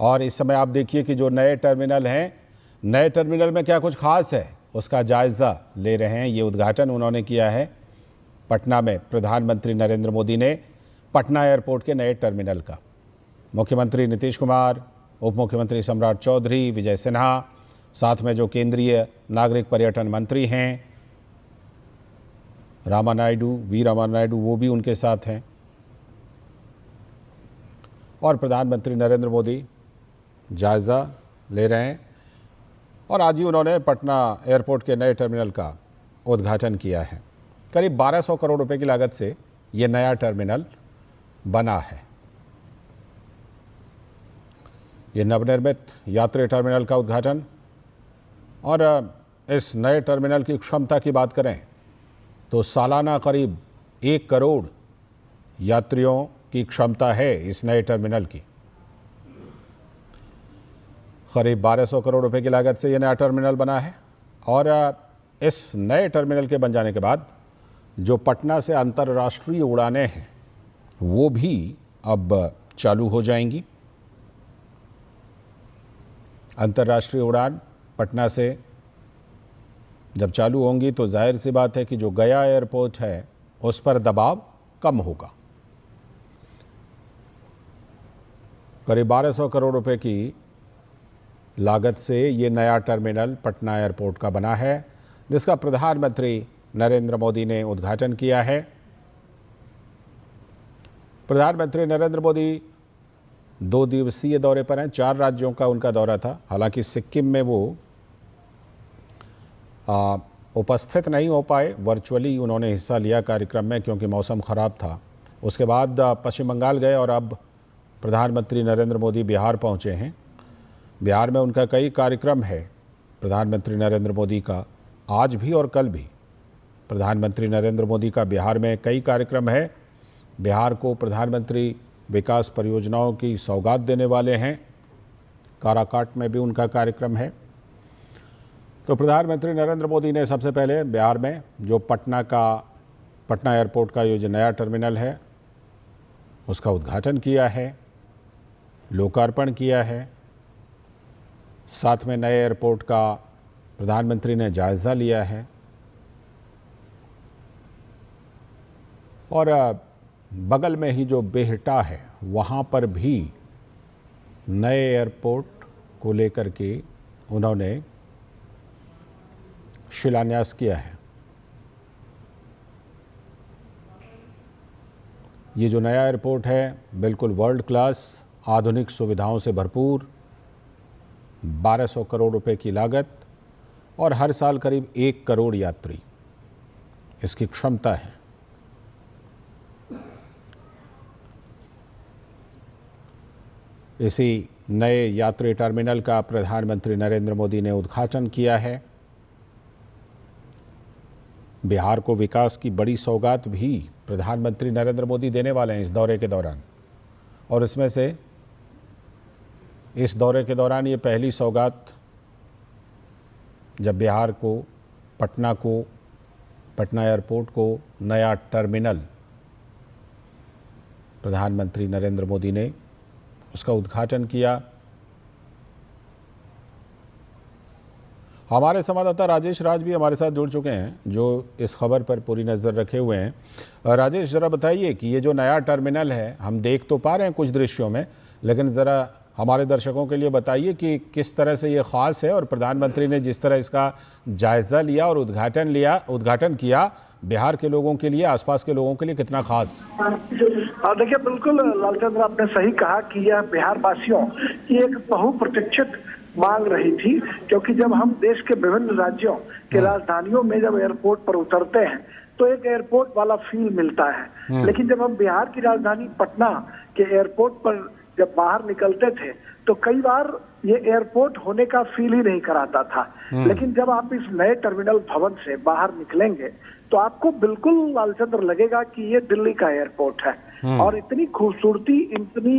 और इस समय आप देखिए कि जो नए टर्मिनल हैं, नए टर्मिनल में क्या कुछ खास है उसका जायज़ा ले रहे हैं। ये उद्घाटन उन्होंने किया है पटना में। प्रधानमंत्री नरेंद्र मोदी ने पटना एयरपोर्ट के नए टर्मिनल का मुख्यमंत्री नीतीश कुमार, उप मुख्यमंत्री सम्राट चौधरी, विजय सिन्हा, साथ में जो केंद्रीय नागरिक पर्यटन मंत्री हैं वी रामा नायडू, वो भी उनके साथ हैं। और प्रधानमंत्री नरेंद्र मोदी जायज़ा ले रहे हैं और आज ही उन्होंने पटना एयरपोर्ट के नए टर्मिनल का उद्घाटन किया है। करीब 1200 करोड़ रुपए की लागत से ये नया टर्मिनल बना है। ये नवनिर्मित यात्री टर्मिनल का उद्घाटन, और इस नए टर्मिनल की क्षमता की बात करें तो सालाना करीब 1 करोड़ यात्रियों की क्षमता है इस नए टर्मिनल की। करीब 1200 करोड़ रुपए की लागत से यह नया टर्मिनल बना है और इस नए टर्मिनल के बन जाने के बाद जो पटना से अंतर्राष्ट्रीय उड़ानें हैं वो भी अब चालू हो जाएंगी। अंतर्राष्ट्रीय उड़ान पटना से जब चालू होंगी तो जाहिर सी बात है कि जो गया एयरपोर्ट है उस पर दबाव कम होगा। करीब 1200 करोड़ रुपए की लागत से ये नया टर्मिनल पटना एयरपोर्ट का बना है, जिसका प्रधानमंत्री नरेंद्र मोदी ने उद्घाटन किया है। प्रधानमंत्री नरेंद्र मोदी 2 दिवसीय दौरे पर हैं। 4 राज्यों का उनका दौरा था। हालांकि सिक्किम में वो उपस्थित नहीं हो पाए, वर्चुअली उन्होंने हिस्सा लिया कार्यक्रम में क्योंकि मौसम ख़राब था। उसके बाद पश्चिम बंगाल गए और अब प्रधानमंत्री नरेंद्र मोदी बिहार पहुंचे हैं। बिहार में उनका कई कार्यक्रम है प्रधानमंत्री नरेंद्र मोदी का, आज भी और कल भी प्रधानमंत्री नरेंद्र मोदी का बिहार में कई कार्यक्रम है। बिहार को प्रधानमंत्री विकास परियोजनाओं की सौगात देने वाले हैं। काराकाट में भी उनका कार्यक्रम है। तो प्रधानमंत्री नरेंद्र मोदी ने सबसे पहले बिहार में जो पटना एयरपोर्ट का जो नया टर्मिनल है उसका उद्घाटन किया है, लोकार्पण किया है। साथ में नए एयरपोर्ट का प्रधानमंत्री ने जायज़ा लिया है और बगल में ही जो बेहटा है वहाँ पर भी नए एयरपोर्ट को लेकर के उन्होंने शिलान्यास किया है। ये जो नया एयरपोर्ट है बिल्कुल वर्ल्ड क्लास, आधुनिक सुविधाओं से भरपूर, 1200 करोड़ रुपए की लागत और हर साल करीब 1 करोड़ यात्री इसकी क्षमता है। इसी नए यात्री टर्मिनल का प्रधानमंत्री नरेंद्र मोदी ने उद्घाटन किया है। बिहार को विकास की बड़ी सौगात भी प्रधानमंत्री नरेंद्र मोदी देने वाले हैं इस दौरे के दौरान, और इसमें से इस दौरे के दौरान ये पहली सौगात जब बिहार को पटना एयरपोर्ट को नया टर्मिनल प्रधानमंत्री नरेंद्र मोदी ने उसका उद्घाटन किया। हमारे संवाददाता राजेश राज भी हमारे साथ जुड़ चुके हैं जो इस खबर पर पूरी नज़र रखे हुए हैं। राजेश, ज़रा बताइए कि ये जो नया टर्मिनल है, हम देख तो पा रहे हैं कुछ दृश्यों में, लेकिन ज़रा हमारे दर्शकों के लिए बताइए कि किस तरह से ये ख़ास है और प्रधानमंत्री ने जिस तरह इसका जायज़ा लिया और उद्घाटन किया, बिहार के लोगों के लिए, आसपास के लोगों के लिए कितना खास? देखिए, बिल्कुल लालचंद्र, आपने सही कहा कि यह बिहार वासियों की एक बहुप्रतीक्षित मांग रही थी, क्योंकि जब हम देश के विभिन्न राज्यों के राजधानियों में जब एयरपोर्ट पर उतरते हैं तो एक एयरपोर्ट वाला फील मिलता है, लेकिन जब हम बिहार की राजधानी पटना के एयरपोर्ट पर जब बाहर निकलते थे तो कई बार ये एयरपोर्ट होने का फील ही नहीं कराता था। लेकिन जब आप इस नए टर्मिनल भवन से बाहर निकलेंगे तो आपको बिल्कुल लालचंद्र लगेगा कि ये दिल्ली का एयरपोर्ट है। और इतनी खूबसूरती, इतनी